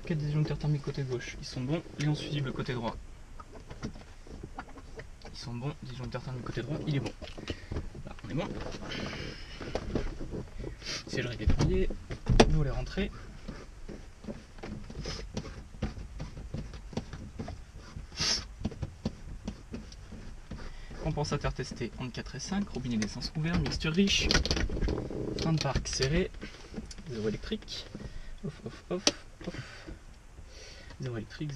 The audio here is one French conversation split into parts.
4 disjoncteurs thermiques côté gauche, ils sont bons. Léonce fusible côté droit. Ils sont bons. Disjoncteur thermique côté droit, il est bon. Là, on est bon. Siègerie déployée. Volet rentré. Compensateur testé entre 4 et 5, robinet d'essence ouvert, mixture riche, frein de parc serré, zéro électrique, off, off, off, off, zéro électrique,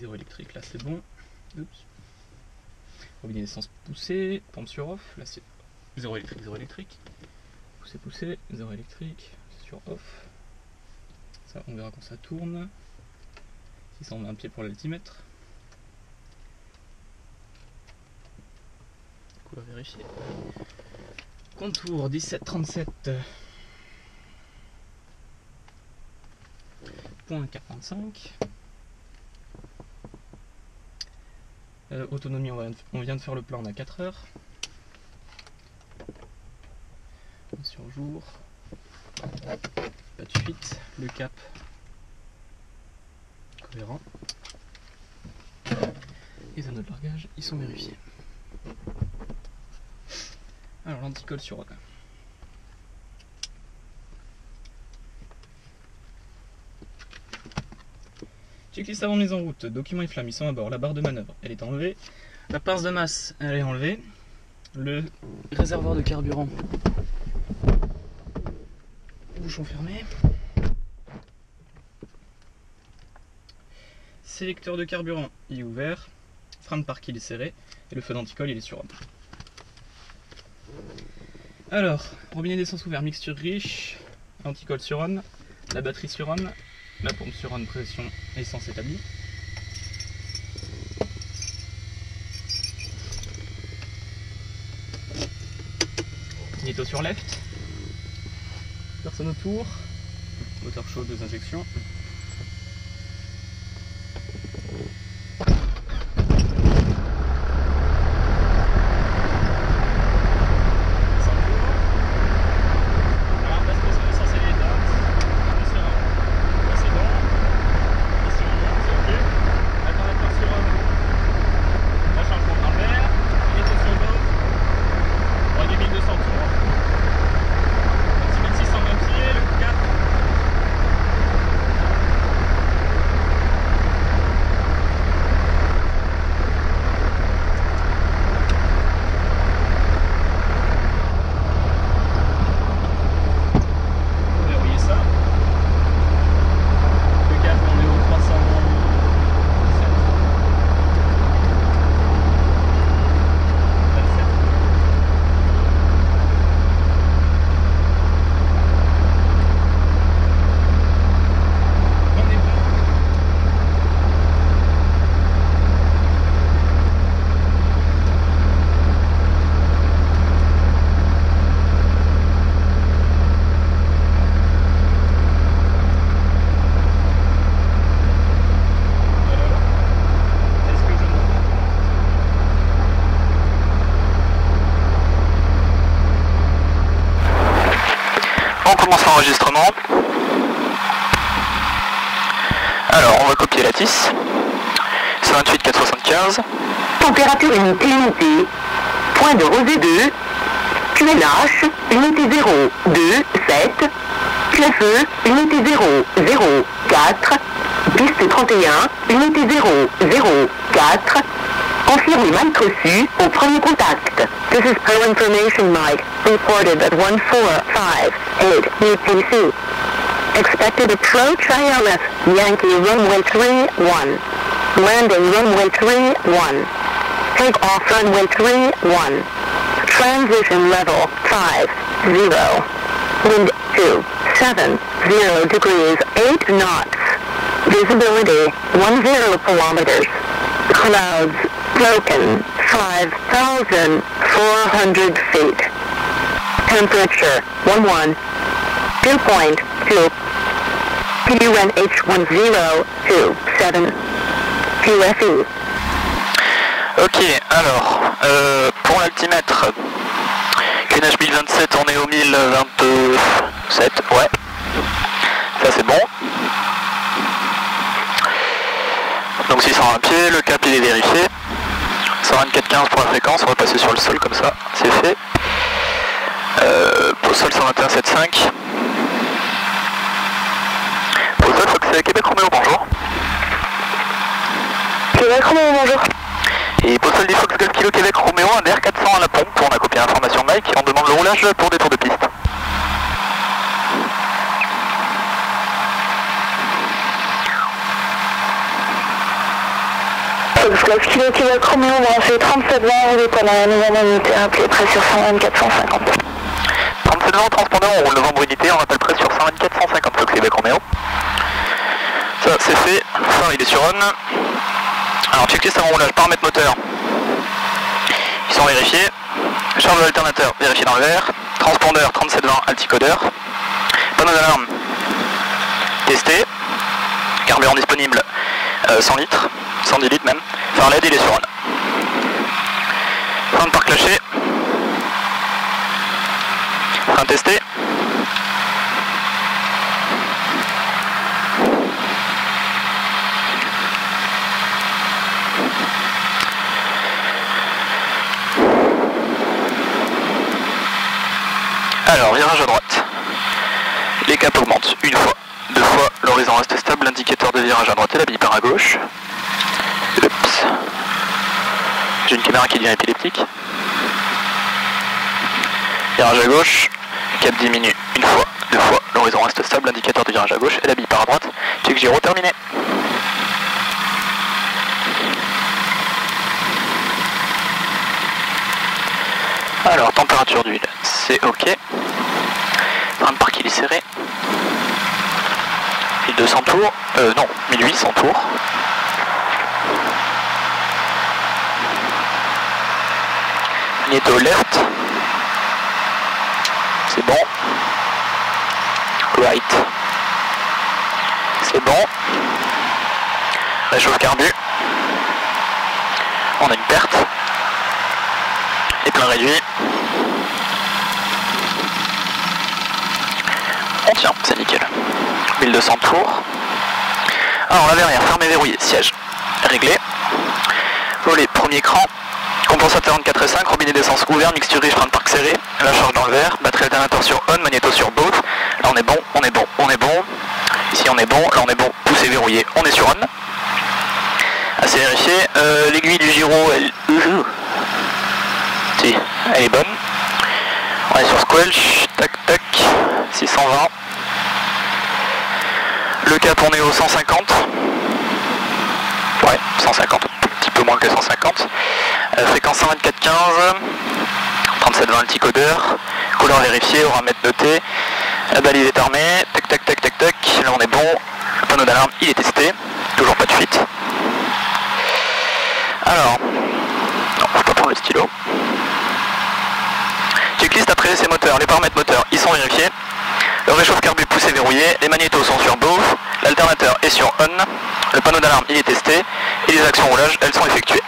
là c'est bon, oups, robinet d'essence poussé, pompe sur off, là c'est zéro électrique, poussé, zéro électrique, sur off, ça on verra quand ça tourne, si ça on met un pied pour l'altimètre. On va vérifier. Contour 1737. Point 45. Autonomie, on vient de faire le plan, on a 4 heures. Sur jour. Pas de fuite. Le cap. Cohérent. Les anneaux de largage, ils sont vérifiés. Alors l'anticolle sur Ron. Checklist avant mise en route, documents et flammes, ils sont à bord, la barre de manœuvre, elle est enlevée, la pince de masse, elle est enlevée, le réservoir de carburant, bouchon fermé, sélecteur de carburant, il est ouvert, frein de parc il est serré, et le feu d'anticolle il est sur Ron. Alors, robinet d'essence ouvert, mixture riche, anticolle sur on, la batterie sur on, la pompe sur on, pression essence établie. Magnéto sur left, personne autour, moteur chaud, 2 injections. Enregistrement. Alors on va copier la TIS 128 475. Température unité, point de rosée 2, QNH, unité 0, 2, 7, QFE, unité 0, 0, 4, piste 31, unité 0, 0, 4, confirme les mics reçus au premier contact. This is Pro Information Mike, reported at 1458 UTC. Expected approach ILS, Yankee runway 31. Landing runway 31. Take off runway 31. Transition level 50. Wind 270 degrees 8 knots. Visibility 10 kilometers. Clouds broken 5,400 feet. Temperature 11. Dew point 2. QNH1027. QFE. Ok, alors, pour l'altimètre, QNH 1027, on est au 1027, ouais, ça c'est bon. Donc 620 pieds, le cap il est vérifié. 124,15 pour la fréquence, on va passer sur le sol comme ça, c'est fait. Pour le sol 121,75. Pour le sol, faut que c'est Québec Roméo, bonjour. Québec Roméo, bonjour. Et pour le sol 10 Fox Golf Kilo Québec Roméo, un DR400 à la pompe, on a copié l'information Mike, on demande le roulage pour des tours de piste. Fox Golf Kilo Québec Roméo, branché 3720, vous êtes à la nouvelle unité, appelé près sur 124,150. 3720 transpondeur, on roule le vent unité, on appelle près sur 124,150 Fox Québec Roméo. Ça c'est fait, ça il est sur on. Alors checklist avant roulage, paramètres moteur. Ils sont vérifiés. Charge de l'alternateur vérifié dans le vert. Transpondeur 3720 alticodeur. Panneau d'alarme testé. Carburant disponible 100 litres, 110 litres même. Phare LED il est sur on. Frein de parc lâché. Frein testé. Alors, virage à droite. Les caps augmentent une fois, deux fois, l'horizon reste stable, l'indicateur de virage à droite et la bille part à gauche. Oups. J'ai une caméra qui devient épileptique. Virage à gauche, cap diminue une fois, deux fois, l'horizon reste stable, l'indicateur de virage à gauche et la bille part à droite. Check gyro terminé. Alors, température d'huile, c'est ok. Frein de parc il est serré. 1200 tours, non, 1800 tours. Magnéto left. C'est bon. Right. C'est bon. Réchauffe carbu. On a une perte. Et plein réduit. On tient, c'est nickel. 1200 tours. Alors la verrière, fermé, verrouillé, siège réglé. Volet, premier cran. Compensateur 24,5, robinet d'essence ouvert, mixture riche, frein de parc serré. La charge dans le vert, batterie alternateur sur on, magnéto sur both. Là on est bon, on est bon, on est bon. Ici on est bon, là on est bon, poussé verrouillé, on est sur on. Assez vérifié. L'aiguille du gyro, elle... Si, elle est bonne. On est sur squelch, tac tac, 620. Le cap on est au 150. Ouais, 150, un petit peu moins que 150. Fréquence 124,15. 3720 alticodeur. Couleur vérifiée, aura-mètre noté. La balise est armée. Tac tac tac tac tac. Là on est bon. Le panneau d'alarme il est testé. Toujours pas de fuite. Alors, non, je peux pas prendre le stylo. Checklist après ces moteurs, les paramètres moteurs, ils sont vérifiés. Le réchauffe carbu poussé verrouillé, les magnétos sont sur both, l'alternateur est sur on, le panneau d'alarme il est testé, et les actions roulage, elles sont effectuées.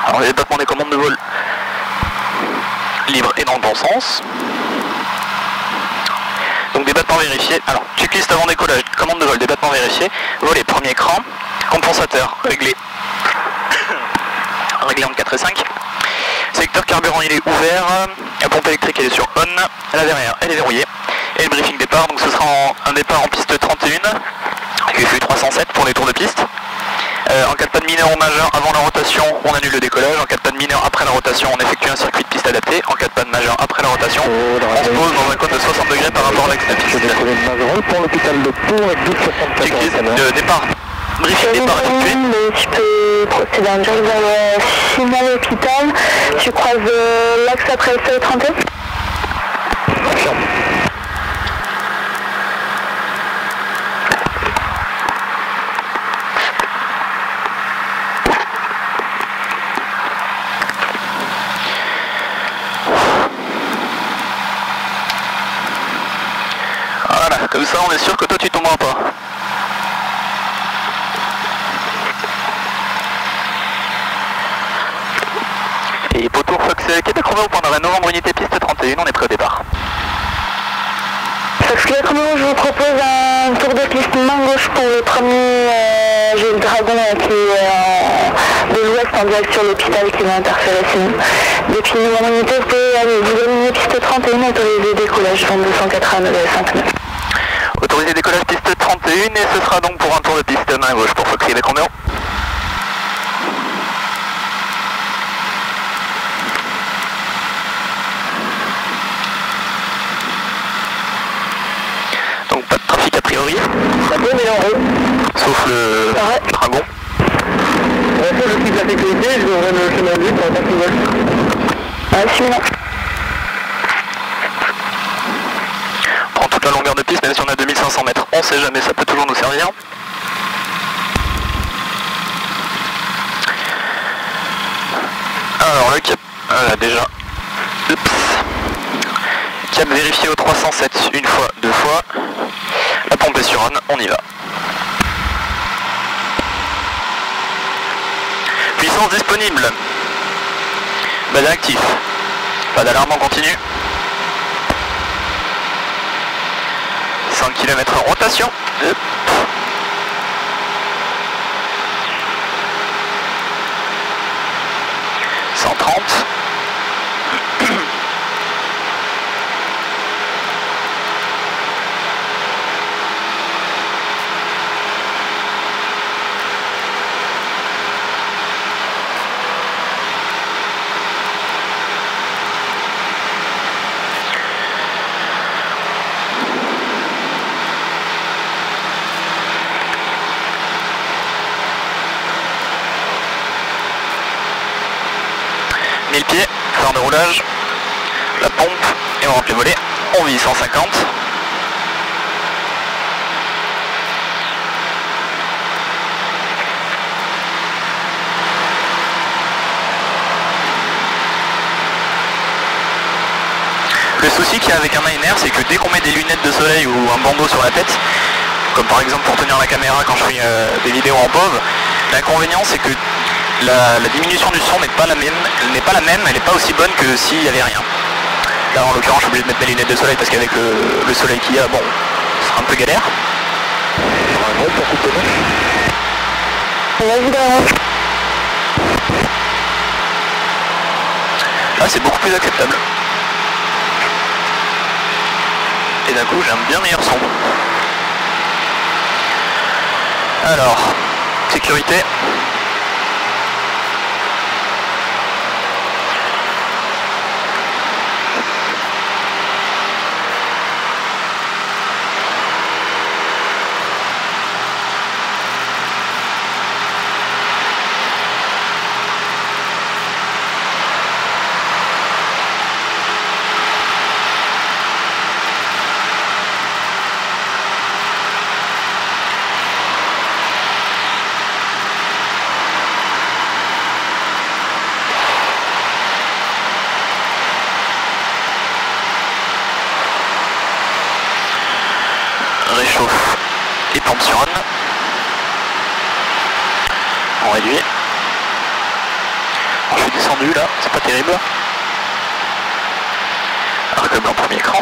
Alors les débattements des commandes de vol libre et dans le bon sens. Donc débattement vérifié, alors checklist avant décollage, commande de vol, débattement vérifié, volet premier cran, compensateur réglé, réglé en 4,5. Secteur carburant il est ouvert, la pompe électrique elle est sur on, la verrière elle est verrouillée, et le briefing départ, donc ce sera un départ en piste 31, avec UFU 307 pour les tours de piste. En cas de panne mineure ou majeure avant la rotation, on annule le décollage, en cas de panne mineure après la rotation, on effectue un circuit de piste adapté, en cas de panne majeure après la rotation, on se pose dans un cône de 60 degrés par rapport à l'axe de la piste. Pour l'hôpital de Pau, 1274. Checklist de départ. Briefing départ effectué. Tu peux procéder en direct vers le signal hôpital. Tu croises l'axe après le seuil 31. Voilà, comme ça on est sûr que toi tu tomberas pas. Et pour tour Fox Québec Roméo, point d'arrêt novembre, unité piste 31, on est prêt au départ. Fox Québec Roméo, je vous propose un tour de piste main gauche pour le premier. J'ai une Dragon qui est de l'ouest en direct sur l'hôpital qui va interférer sinon. Depuis mon unité, vous pouvez aller vous aligner piste 31, autorisé décollage, vent 280 59. Autorisé décollage piste 31 et ce sera donc pour un tour de piste main gauche pour Fox Québec Romeo. Donc pas de trafic a priori. Ça peut, mais en route. Sauf le Dragon. Je quitte la sécurité, je vais ouvrir le chemin de vue pour pas qu'ils veulent. Suivant. Prends toute la longueur de piste, même si on a 2500 mètres. On sait jamais, ça peut toujours nous servir. Alors le cap, déjà. Oups. Cap vérifié au 307 une fois, deux fois. La pompe est sur on, on y va. Puissance disponible. Badin actif. Pas d'alarme en continu. 100 km en rotation. Hop. Le pied, phare de roulage, la pompe et on rentre les volets, on vit 150. Le souci qu'il y a avec un ANR, c'est que dès qu'on met des lunettes de soleil ou un bandeau sur la tête, comme par exemple pour tenir la caméra quand je fais des vidéos en POV, l'inconvénient c'est que la diminution du son n'est pas la même, elle n'est pas aussi bonne que s'il n'y avait rien. Là en l'occurrence je suis obligé de mettre mes lunettes de soleil parce qu'avec le soleil qu'il y a, bon, ce sera un peu galère. Là c'est beaucoup plus acceptable. Et d'un coup j'ai un bien meilleur son. Alors, sécurité. Réchauffe et pompe sur on. On réduit. Je suis descendu là, c'est pas terrible. Arc blanc premier écran.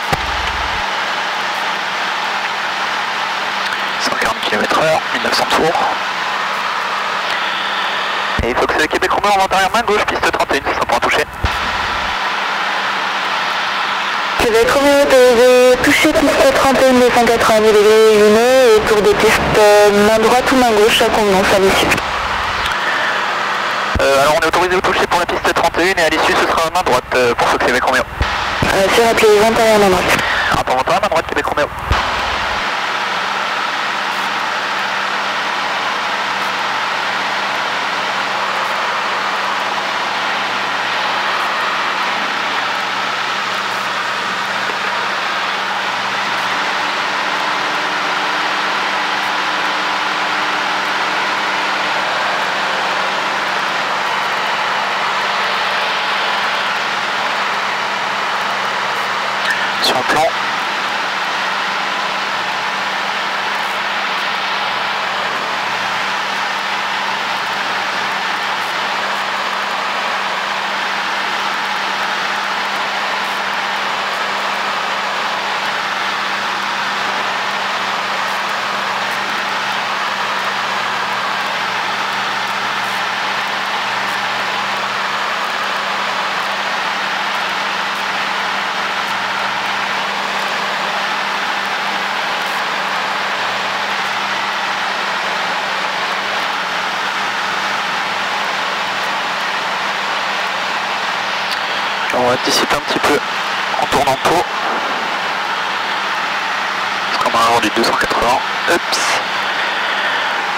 140 km/h, 1900 tours. Et il faut que c'est le Québec Romeo en vent arrière main gauche, piste 31, ça sera pour un toucher. Québec Romeo, de toucher piste 31 280 degrés lumineux et tour de piste main droite ou main gauche à convenance à l'issue. Alors on est autorisé au toucher pour la piste 31 et à l'issue ce sera main droite pour ceux que c'est Québec Romeo. C'est rappelé, vent arrière main droite. Rapport vent arrière main droite Québec Romeo. Sur le plan. va anticiper un petit peu en tournant tôt. Parce qu'on a un rendu 280. Oups.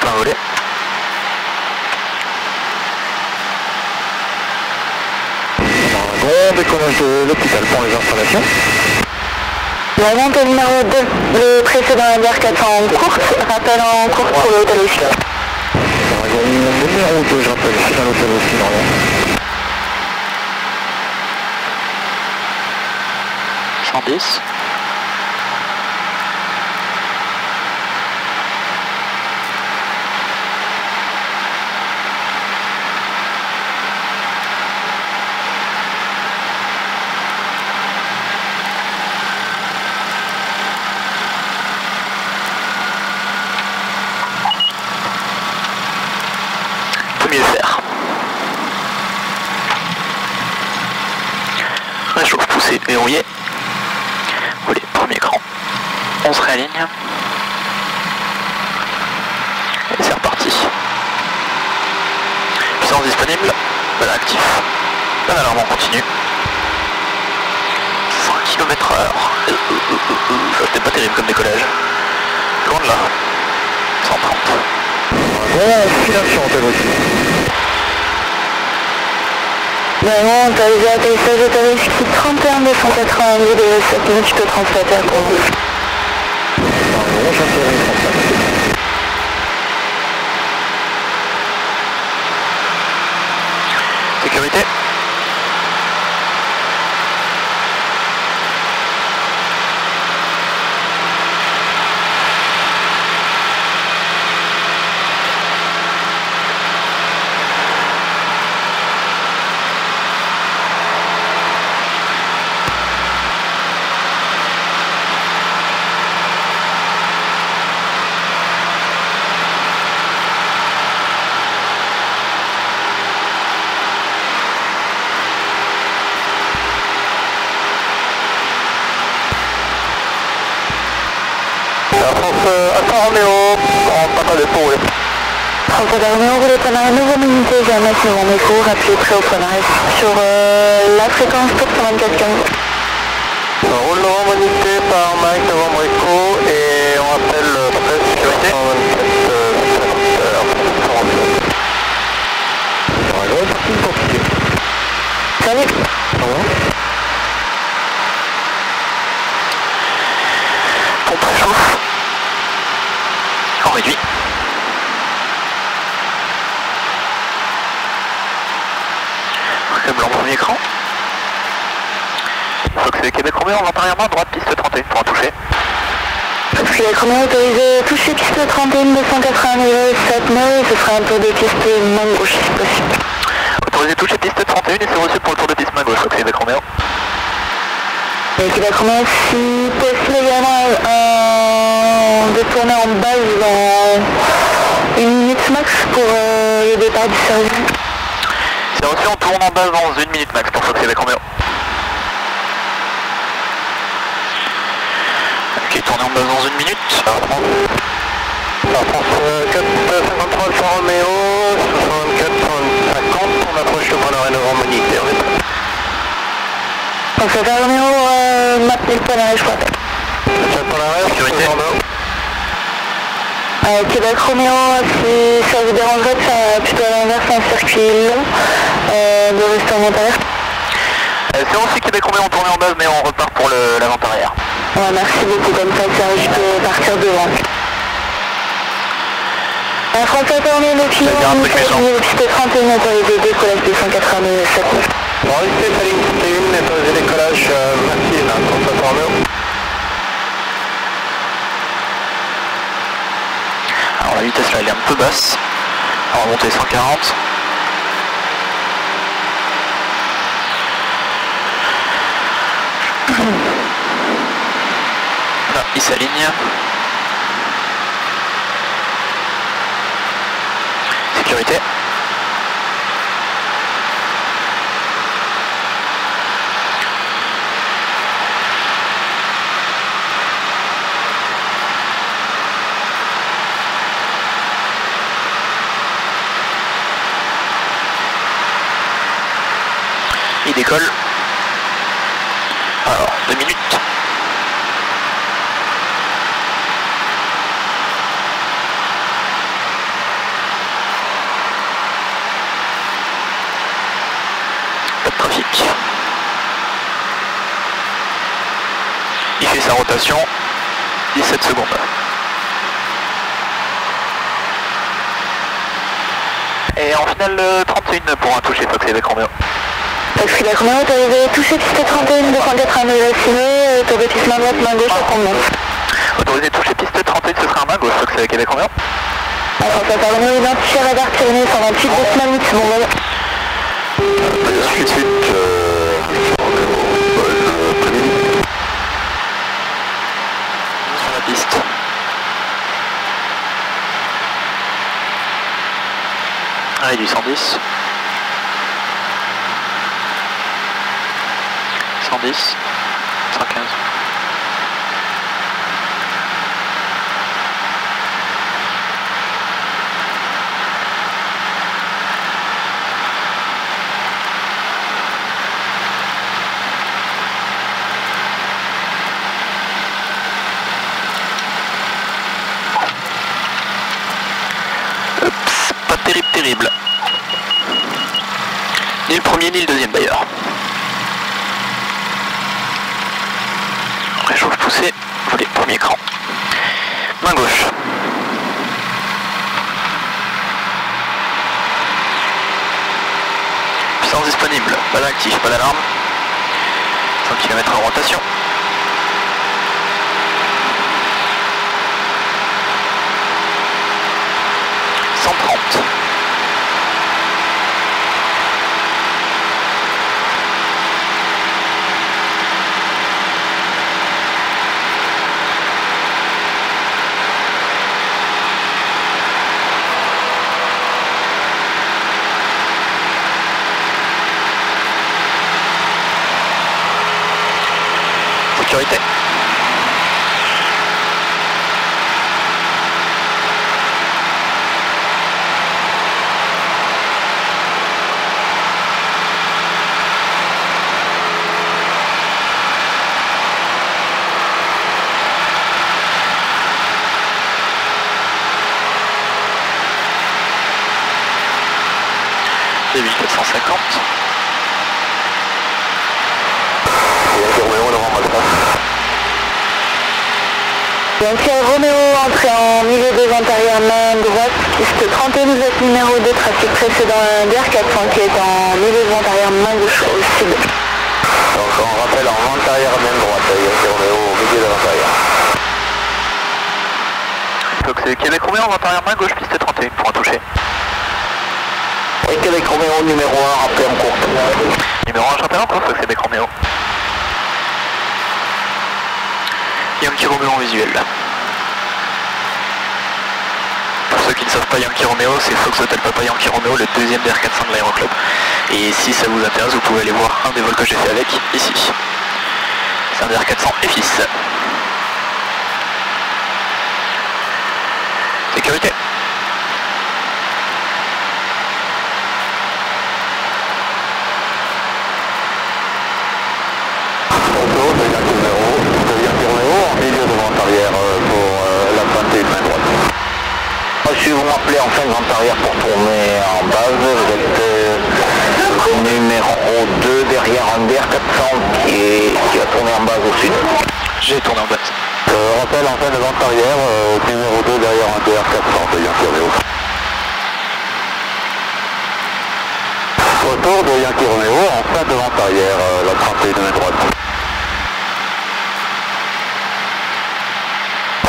Plein volet. Bon décollage de l'hôpital pour les installations. La vente au numéro 2, le précédent ADR 400 en course, rappel en course pour l'hôtel aussi. Dragon numéro 2, je rappelle, c'est à l'hôtel aussi normalement. 110. Réchauffe poussée verrouillée. Volet premier cran. On se réaligne. Et c'est reparti. Puissance disponible. Bal actif. Bal alarme en continu. 100 km/h. Ça c'était pas terrible comme décollage. Loin de là. 130. Bon, filation en tel aussi. Vraiment, t'as déjà atterrissage autorisé 31 280 de 7 minutes, tu peux transmettre à ton bus. Bon, j'atterris 35. Sécurité. Alpha Romeo, en papa de pôle. Alpha Romeo, vous prenez un nouveau unité, jamais sur mon écho, rappelez prêt au prenage sur la fréquence pour 124 15. Roule Novembre unité par Mike Novembre Echo et on rappelle presse sécurité. 124 Salut. Au revoir. Pompe réchauffe. On réduit. Câble en premier écran. Fox Québec Romeo en intérieurement, droite piste 31 pour un toucher. Québec Romeo autorisé toucher piste 31 280 9, ce sera un tour de piste main gauche si possible. Autorisé toucher piste 31 et c'est reçu pour le tour de piste main gauche, Fox Québec Romeo. Et Québec Romeo, si possible également de tourner en base dans 1 minute max pour le départ du service. C'est reçu, on tourne en base dans 1 minute max pour Fox Québec Romeo. Ok, tourner en base dans 1 minute. La France 453 Alpha Romeo, 64 150, on approche le preneur et Novembre unité. Donc Alpha Romeo, m'appelle le preneur, je crois. C'est pour l'arrêt, Sécurité. Québec Romeo, si ça vous dérangerait de faire plutôt à l'inverse un circuit long, de rester en montagne. C'est aussi Québec Romeo, on tourne en base mais on repart pour l'avant arrière. Ouais, merci beaucoup, comme ça je peux partir devant. La France a tourné le pilote, le piste 31 autorisé décollage 287. Bon, restez sa ligne 31, autorisé décollage massive, Alpha Romeo. Alors la vitesse là elle est un peu basse. On va monter 140. Là, il s'aligne. Sécurité. Il décolle. Alors, 2 minutes. Pas de trafic. Il fait sa rotation. 17 secondes. Et en finale 31 pour un toucher Fox Québec Roméo. Fox Québec Roméo, autorisé toucher piste 31, 289 tour de piste main droite, main gauche, à combien? Autorisé toucher piste 31, ce sera un main gauche Fox Québec Roméo. François Roméo, identifié radar Pyrénées 128, 2 minutes, bon vol. Suite, Sur la piste. Allez, du 110. 110. 115. Pas terrible. Ni le premier ni le deuxième d'ailleurs. Réchauffe poussé, volet premier cran. Main gauche. Puissance disponible, pas d'actif, pas d'alarme. 100 km en rotation. Sécurité. Début 450. Yankee Roméo, entrée en milieu de vente arrière main droite, piste 31, vous êtes numéro 2, trafic précédent DR 400 qui est en milieu de vente arrière main gauche au sud. Donc on rappelle en vente arrière main droite, Yankee Roméo au milieu de vente arrière. Donc c'est Québec Roméo en vente arrière main gauche, piste 31 pour un toucher. Et Québec Roméo numéro 1, rappelé en courte. Numéro 1, rappel en courte, c'est Québec Roméo. Yankee Roméo en visuel. Pour ceux qui ne savent pas, Yankee Roméo, c'est Fox Hotel Papa Yankee Roméo, le deuxième DR400 de l'Aéroclub. Et si ça vous intéresse, vous pouvez aller voir un des vols que j'ai fait avec, ici. C'est un DR400 FIS. Sécurité. Si vous m'appelez en fin de vente arrière pour tourner en base, vous êtes numéro 2 derrière un DR400 qui va tourner en base au sud. J'ai tourné en base. Rappel en fin de vente arrière, numéro 2 derrière un DR400, de Yankee Roméo. Retour de Yankee Roméo en fin de vente arrière, la 31 main droite.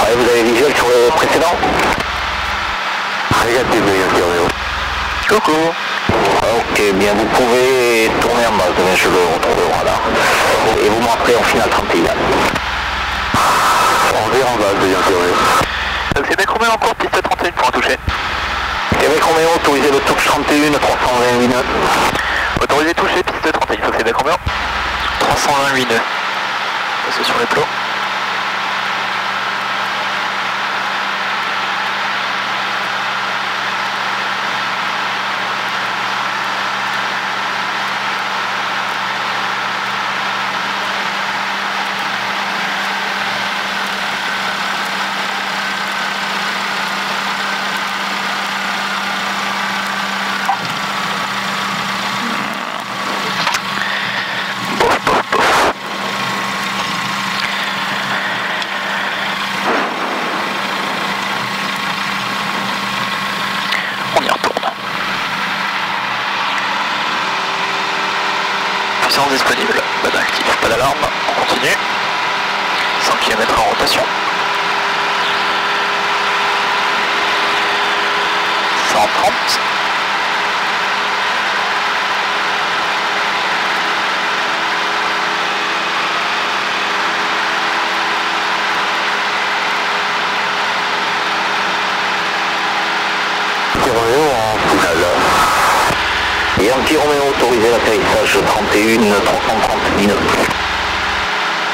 Allez, vous avez visuel sur le précédent? Négatif de Yankee Roméo. Coucou. Ok, bien, vous pouvez tourner en base, mais je le retrouve au radar. Et vous m'appelez en finale 31. On vire en base de Yankee Roméo. Donc c'est Québec Roméo en courte, piste 31 pour un toucher. Québec Roméo, autorisé le touche 31, 328 nœuds. Autorisé toucher, piste 31, Fox Québec Roméo. 328 nœuds. Passez sur les plots. Puissance disponible, mode actif, pas d'alarme, on continue. 100 km en rotation. 130. Et Yankee Romeo autorisé l'atterrissage 31 330 nœuds.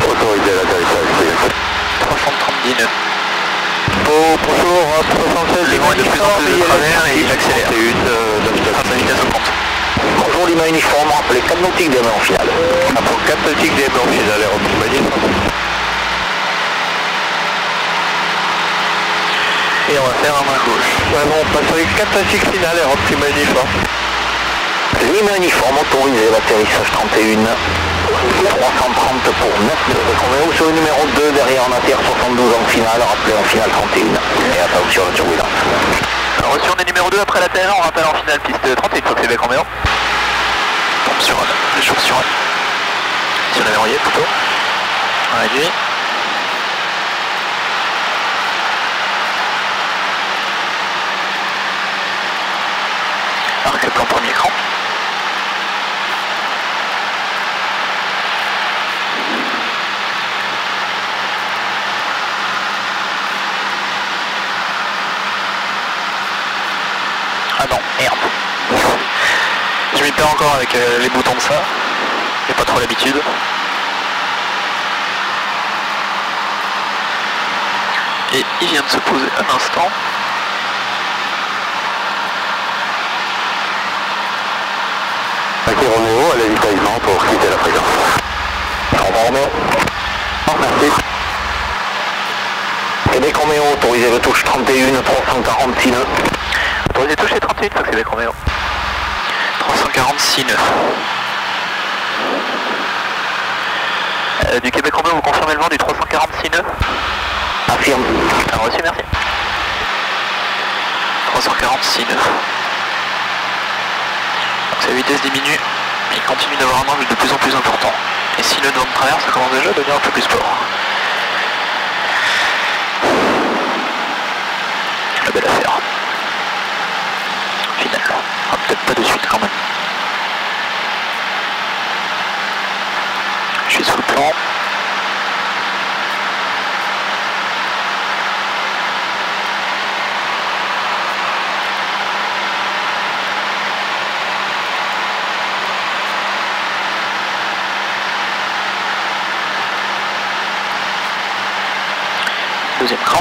Autorisé l'atterrissage 330 nœuds. Bonjour, 76, Les vents est de plus en plus de travers et il accélère. À sa vitesse augmente. Bonjour Lima uniforme, rappelez 4 nautiques DME en finale. Pour 4 nautiques DME en finale, l'air optimaliste. Et on va faire un main gauche. Ouais, bon, on passe avec 4 nautiques finales, l'air optimaliste. Lima uniforme autorisé l'atterrissage 31 330 pour 9 nœuds. Sur le numéro 2 derrière en atterre 72 en finale, rappelez en finale 31. Et attention à la turbulence. Reçu, on est numéro 2 après l'atterrissage, on rappelle en finale piste 31, faut que Québec en méo. Tombe sur un, les jours sur un. Sur la verrouillée plutôt. On réduit. Arc plan premier écran. Ah non, merde. Je m'y perds encore avec les boutons de ça. J'ai pas trop l'habitude. Et il vient de se poser un instant. Yankee Romeo à l'avitaillement pour quitter la fréquence. Au revoir Romeo. Merci. Québec Romeo autorisé le touche 31 346 nœuds. Autorisé toucher 31, faut que Québec Romeo. 346 nœuds. Du Québec Romeo, vous confirmez le vent du 346 nœuds? Affirme. Reçu, merci. 346 nœuds. Donc sa vitesse diminue, mais il continue d'avoir un angle de plus en plus important. Et si le vent de travers, ça commence déjà à devenir un peu plus fort. La belle affaire. Final. Ah, peut-être pas de suite quand même. Je suis sous le plan. Deuxième cran.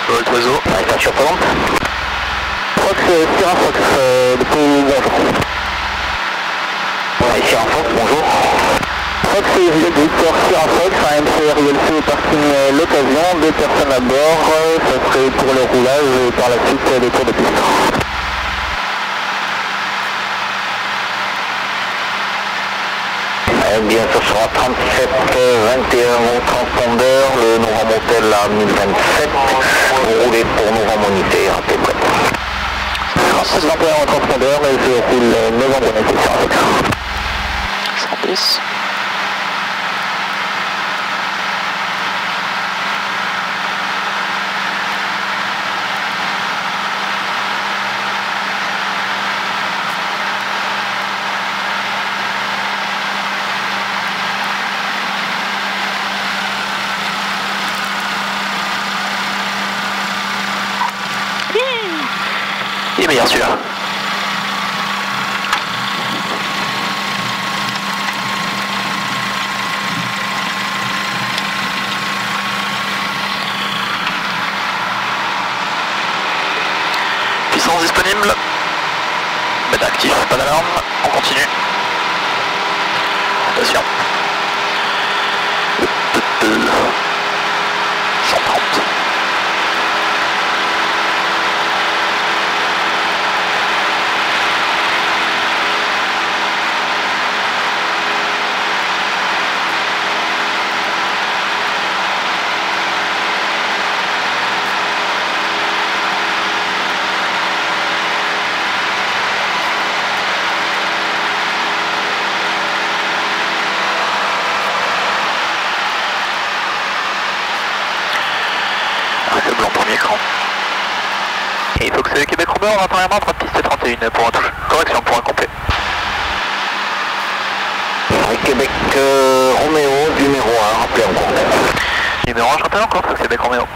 Vol d'oiseau. Arrêtation surprenante. Fox, Sierra Fox, depuis bonjour. Ouais, Sierra Fox, bonjour. Fox et Victor Sierra Fox, un MCR ILC parking l'occasion, 2 personnes à bord, ça serait pour le roulage et par la suite des tours de piste. Bien, ce sera 37 21 mon transpondeur, le Novembre Hotel à 1027, vous roulez pour Novembre Unité, à peu près. 37 21 mon transpondeur, et je roule Novembre Unité sur la Fox. 110. Il est meilleur celui-là. Puissance disponible. Mode actif, pas d'alarme. On continue. Attention. 130. Romeo, on attend à droite, piste 31 pour un touche. Correction pour un complet. Québec Roméo, numéro 1, rappelez en cours. Numéro 1, je rappelle encore, c'est Québec Roméo.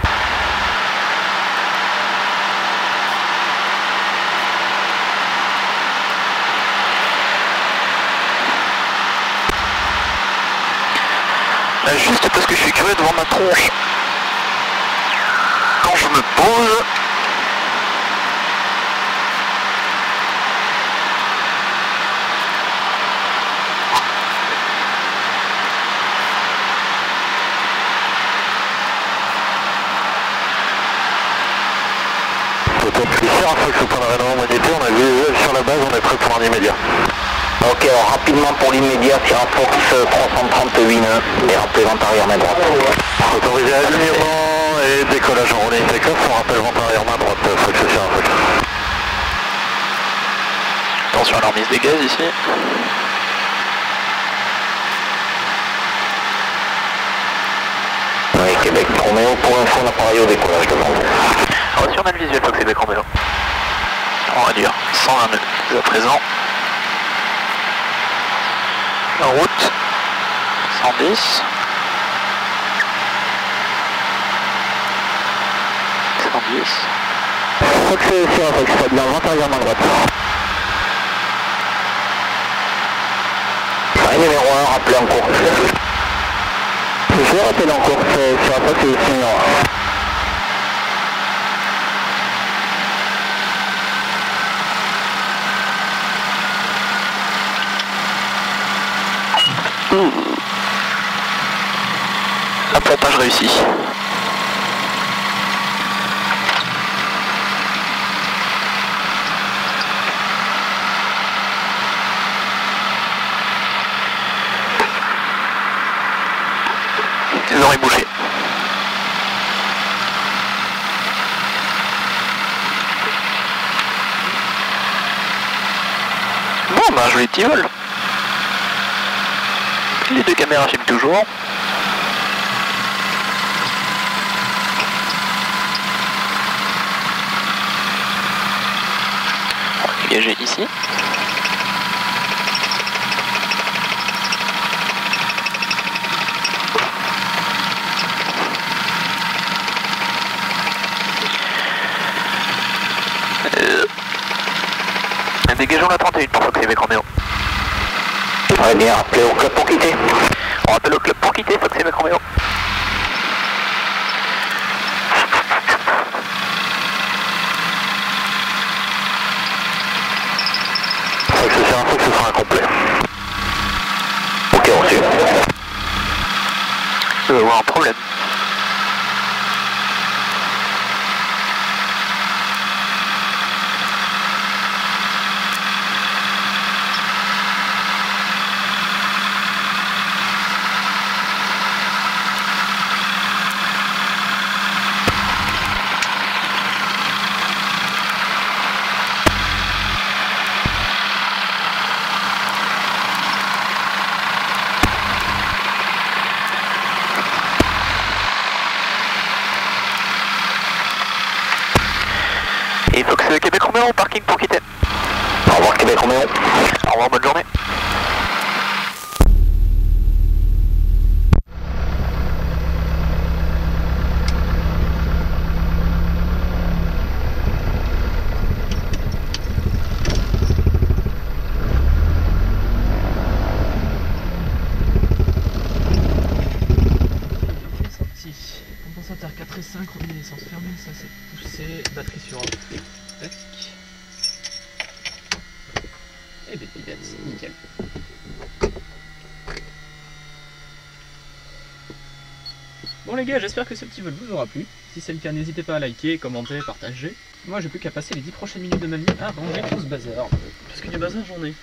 Là, juste parce que je suis curieux de voir ma tronche. Quand je me pose. Ici, un Fox au point d'arrêt humanité, on a vu les ailes sur la base, on est prêt pour un immédiat. Ok, alors rapidement pour l'immédiat, Sierra Fox 338 nœuds et rappelez vente arrière main droite. Autorisé alignement et décollage en rolling take-off, on rappelle vente arrière main droite, Fox Sierra Fox. Attention à la remise des gaz ici. Oui, Québec Roméo, pour info, on appareil au décollage devant vous. Reçu, on a le visuel, Fox Québec Roméo. On va dire 120 nœuds à présent. En route, 110. 110. Fox Sierra Fox, pas bien, vente arrière main droite. Ouais, numéro 1, rappelez en cours. Je vais rappeler en cours, Sierra Fox et ici numéro 1. Appontage réussi. Les oreilles bouchées. Bon, bah, joli petit vol. Les deux caméras filment toujours. On va dégager ici. Dégageons la 31 pour Fox Québec Roméo. Très bien, rappelez au club pour quitter. On rappelle au club pour quitter, Fox Québec Roméo. Fox Sierra Fox, ce sera incomplet. Ok, reçu. Je vais avoir un problème. Et Fox Québec Roméo au parking pour quitter. Au revoir Québec Roméo. Au revoir, bonne journée. Compensateur 4 et 5, robinet d'essence fermé, ça c'est poussé, batterie sur off. Tac. Et des pipettes, nickel. Bon les gars, j'espère que ce petit vol vous aura plu. Si c'est le cas, n'hésitez pas à liker, commenter, partager. Moi j'ai plus qu'à passer les 10 prochaines minutes de ma vie à ranger tout ce bazar. Parce que du bazar j'en ai.